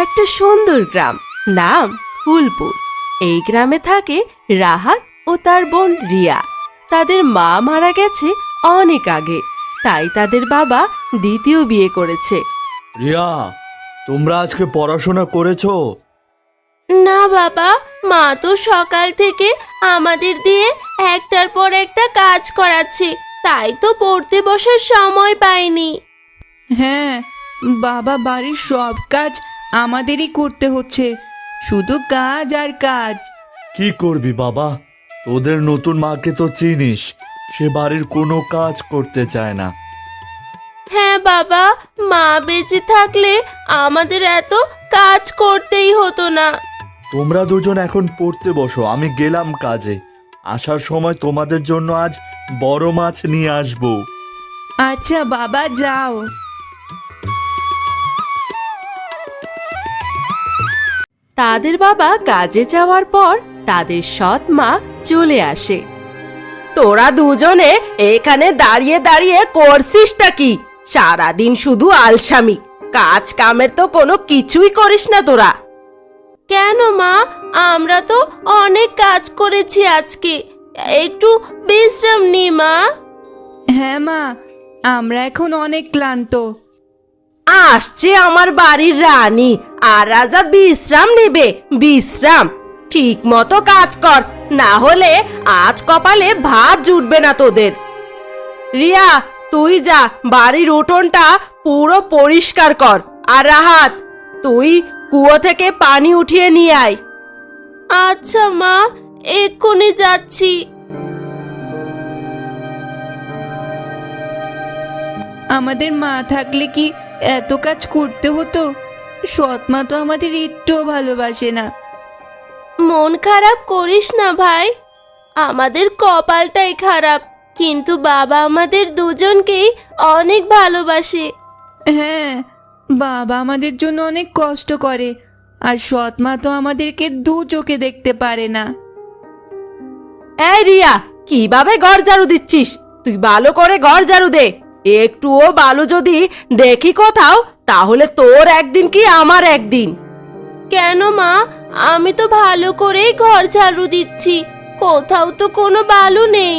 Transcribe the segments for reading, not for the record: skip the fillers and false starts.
একটা সুন্দর গ্রাম, নাম ফুলপুর। এই গ্রামে থাকে রাহাত ও তার বোন রিয়া। তাদের মা মারা গেছে অনেক আগে, তাই তাদের বাবা দ্বিতীয় বিয়ে করেছে। রিয়া, তোমরা আজকে পড়াশোনা করেছো? না বাবা, মা তো সকাল থেকে আমাদের দিয়ে একটার পর একটা কাজ করাচ্ছে, তাই তো পড়তে বসার সময় পাইনি। হ্যাঁ, বাবা বাড়ির সব কাজ আমাদেরই করতে হচ্ছে, শুধু কাজ আর কাজ। কি করবি বাবা, তোদের নতুন মাকে তো চিনিস, সে বাড়ির কোনো কাজ করতে চায় না। হ্যাঁ বাবা, মা বেঁচে থাকলে আমাদের এত কাজ করতেই হতো না। তোমরা দুজন এখন পড়তে বসো, আমি গেলাম কাজে। আসার সময় তোমাদের জন্য আজ বড় মাছ নিয়ে আসবো। আচ্ছা বাবা, যাও। তাদের বাবা কাজে যাওয়ার পর তাদের সৎ মা চলে আসে। তোরা দুজনে এখানে দাঁড়িয়ে দাঁড়িয়ে করছিসটা কি? সারাদিন শুধু আলসামি, কাজ কামের তো কোনো কিছুই করিস না তোরা। কেন মা, আমরা তো অনেক কাজ করেছি আজকে, একটু বিশ্রাম নি মা। হ্যাঁ মা, আমরা এখন অনেক ক্লান্ত। আসছে আমার বাড়ির রানী, আর রাজা বিশ্রাম নেবে? বিশ্রাম? ঠিক মতো কাজ কর, না হলে আজ কপালে ভাত জুটবে না তোদের। রিয়া, তুই যা বাড়ির উঠোনটা পুরো পরিষ্কার কর, আর রাহাত তুই কুয়ো থেকে পানি উঠিয়ে নিয়ে আয়। আচ্ছা মা, এক্ষুনি যাচ্ছি। আমাদের মা থাকলে কি এত কাজ করতে হতো? সৎ মা তো আমাদের একটুও ভালোবাসে না। মন খারাপ করিস না ভাই, আমাদের কপালটাই খারাপ, কিন্তু বাবা আমাদের দুজনকেই অনেক ভালোবাসে। হ্যাঁ, বাবা আমাদের জন্য অনেক কষ্ট করে, আর সৎ মা তো আমাদেরকে দু চোখে দেখতে পারে না। এই রিয়া, কিভাবে ঘর ঝাড়ু দিচ্ছিস? তুই ভালো করে ঘর ঝাড়ু দে। একটুও বালু যদি দেখি কোথাও, তাহলে তোর একদিন কি আমার একদিন। কেন মা, আমি তো ভালো করেই ঘর ঝাড়ু দিচ্ছি, কোথাও তো কোনো বালু নেই।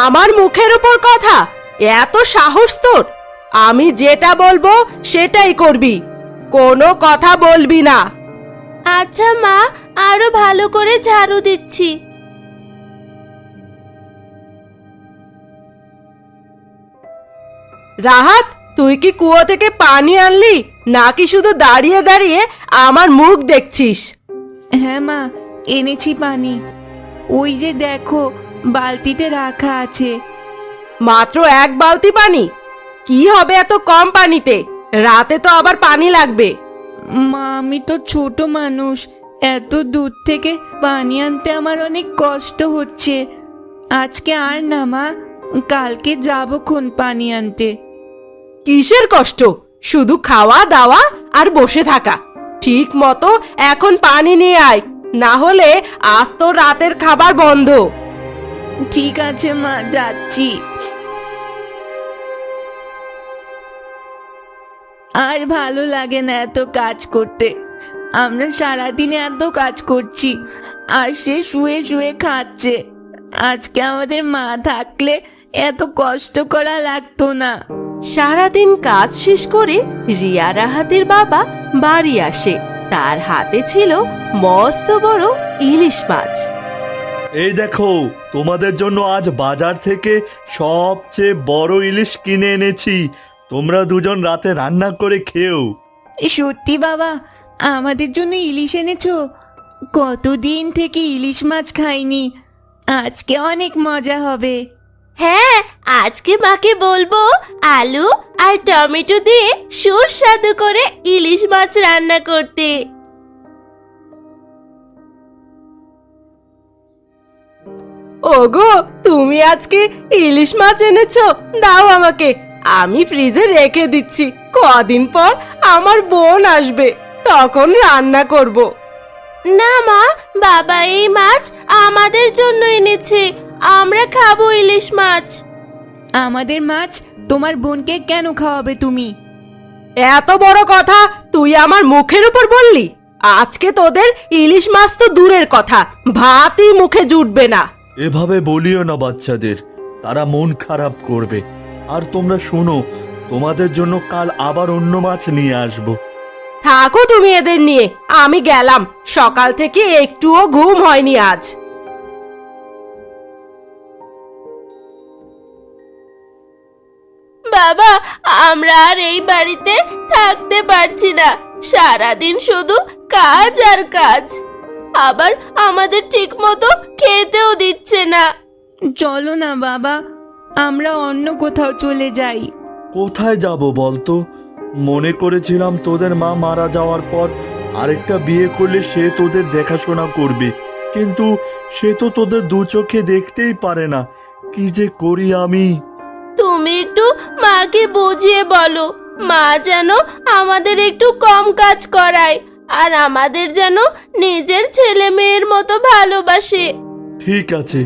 আমার মুখের উপর কথা? এত সাহস তোর? আমি যেটা বলবো সেটাই করবি, কোনো কথা বলবি না। আচ্ছা মা, আরো ভালো করে ঝাড়ু দিচ্ছি। রাহাত, তুই কি কুয়ো থেকে পানি আনলি, নাকি শুধু দাঁড়িয়ে দাঁড়িয়ে আমার মুখ দেখছিস? হ্যাঁ মা, এনেছি পানি, ওই যে দেখো বালতিতে রাখা আছে। মাত্র এক বালতি পানি? কি হবে এত কম পানিতে? রাতে তো আবার পানি লাগবে। মা, আমি তো ছোট মানুষ, এত দূর থেকে পানি আনতে আমার অনেক কষ্ট হচ্ছে। আজকে আর না মা, কালকে যাবো খন পানি আনতে। কিসের কষ্ট? শুধু খাওয়া দাওয়া আর বসে থাকা। ঠিক মতো এখন পানি নিয়ে আয়, না হলে আজ তো রাতের খাবার বন্ধ। ঠিক আছে মা, যাচ্ছি। আর ভালো লাগে না এত কাজ করতে। আমরা সারাদিনে এত কাজ করছি, আর সে শুয়ে শুয়ে খাচ্ছে। আজকে আমাদের মা থাকলে এত কষ্ট করা লাগতো না। সারাদিন কাজ শেষ করে রিয়া রাহাতের বাবা বাড়ি আসে। তার হাতে ছিল মস্ত বড় ইলিশ মাছ। এই দেখো, তোমাদের জন্য আজ বাজার থেকে সবচেয়ে বড় ইলিশ কিনে এনেছি। তোমরা দুজন রাতে রান্না করে খেও। সত্যি বাবা, আমাদের জন্য ইলিশ এনেছো? কতদিন থেকে ইলিশ মাছ খাইনি, আজকে অনেক মজা হবে। হ্যাঁ, আজকে মাকে বলবো আলু আর টমেটো দিয়ে সুস্বাদু করে ইলিশ মাছ রান্না করতে। ওগো, তুমি আজকে ইলিশ মাছ এনেছো? দাও আমাকে, আমি ফ্রিজে রেখে দিচ্ছি। কদিন পর আমার বোন আসবে, তখন রান্না করব। না মা, বাবা এই মাছ আমাদের জন্য এনেছে, আমরা খাবো ইলিশ মাছ। আমাদের মাছ তোমার বোনকে কেন খাওয়াবে তুমি? এত বড় কথা তুই আমার মুখের উপর বললি? আজকে তোদের ইলিশ মাছ তো দূরের কথা, ভাতই মুখে জুটবে না। এভাবে বলিও না বাচ্চাদের, তারা মন খারাপ করবে। আর তোমরা শোনো, তোমাদের জন্য কাল আবার অন্য মাছ নিয়ে আসবো। থাকো তুমি এদের নিয়ে, আমি গেলাম। সকাল থেকে একটুও ঘুম হয়নি আজ। বাবা, আমরা আর এই বাড়িতে থাকতে পারছি না। সারাদিন শুধু কাজ আর কাজ, আবার আমাদের ঠিক মতো খেতেও দিচ্ছে না। চলো না বাবা, আমরা অন্য কোথাও চলে যাই। কোথায় যাব বলতো? মনে করেছিলাম তোদের মা মারা যাওয়ার পর আরেকটা বিয়ে করলে সে তোদের দেখাশোনা করবে, কিন্তু সে তো তোদের দু চোখে দেখতেই পারে না। কি যে করি আমি। তুমি একটু মাকে বুঝিয়ে বলো, মা যেন আমাদের একটু কম কাজ করায়, আর আমাদের যেন নিজের ছেলে মেয়ের মতো ভালোবাসে। ঠিক আছে,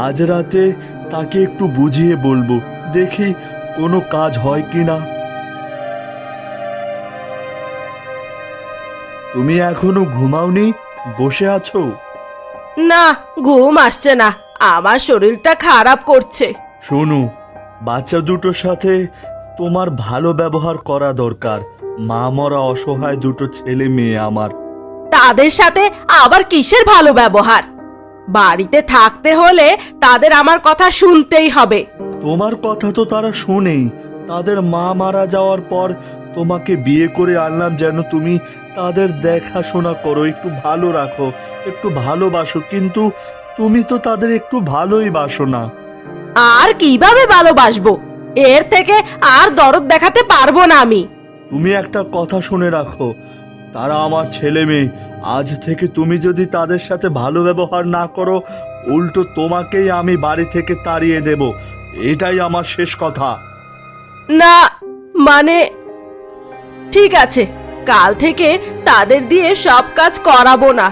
আজ রাতে তাকে একটু বুঝিয়ে বলবো, দেখি কোনো কাজ হয় কি না। তুমি এখনো ঘুমাওনি? বসে আছো? না, ঘুম আসছে না, আমার শরীরটা খারাপ করছে। শোনো, বাচ্চা দুটোর সাথে তোমার ভালো ব্যবহার করা দরকার। মা মরা অসহায় দুটো ছেলে মেয়ে আমার। তাদের সাথে আবার কিসের ভালো ব্যবহার? বাড়িতে থাকতে হলে তাদের আমার কথা শুনতেই হবে। তোমার কথা তো তারা শুনেই। তাদের মা মারা যাওয়ার পর তোমাকে বিয়ে করে আনলাম যেন তুমি তাদের দেখাশোনা করো, একটু ভালো রাখো, একটু ভালোবাসো, কিন্তু তুমি তো তাদের একটু ভালোই বাসো না। আর কিভাবে ভালোবাসবো? এর থেকে আর দরদ দেখাতে পারবো না আমি। তুমি একটা কথা শুনে রাখো, তারা আমার ছেলে মেয়ে। আজ থেকে তুমি যদি তাদের সাথে ভালো ব্যবহার না করো, উল্টো তোমাকেই আমি বাড়ি থেকে তাড়িয়ে দেব। এটাই আমার শেষ কথা। না, মানে ঠিক আছে, কাল থেকে তাদের দিয়ে সব কাজ করাবো না,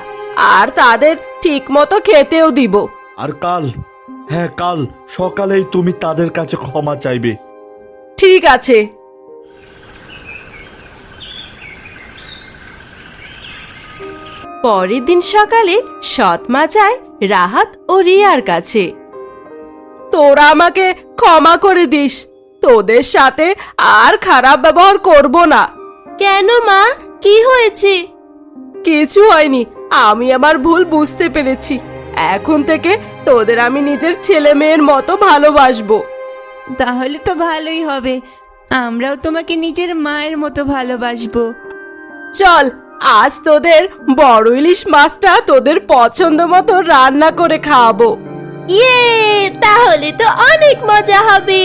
আর তাদের ঠিক মতো খেতেও দিব। আর কাল, হ্যাঁ কাল সকালেই তুমি তাদের কাছে ক্ষমা চাইবে। ঠিক আছে। পরের দিন সকালে সৎমা যায় রাহাত ও রিয়ার কাছে। তোরা আমাকে ক্ষমা করে দিস, তোদের সাথে আর খারাপ ব্যবহার করব না। কেন মা, কি হয়েছে? কিছু হয়নি, আমি আমার ভুল বুঝতে পেরেছি। এখন থেকে তোদের আমি নিজের ছেলে মেয়ের মতো ভালোবাসবো। তাহলে তো ভালোই হবে, আমরাও তোমাকে নিজের মায়ের মতো ভালোবাসবো। চল, আজ তোদের বড় ইলিশ মাছটা তোদের পছন্দ মতো রান্না করে খাওয়াবো। ইয়ে, তাহলে তো অনেক মজা হবে।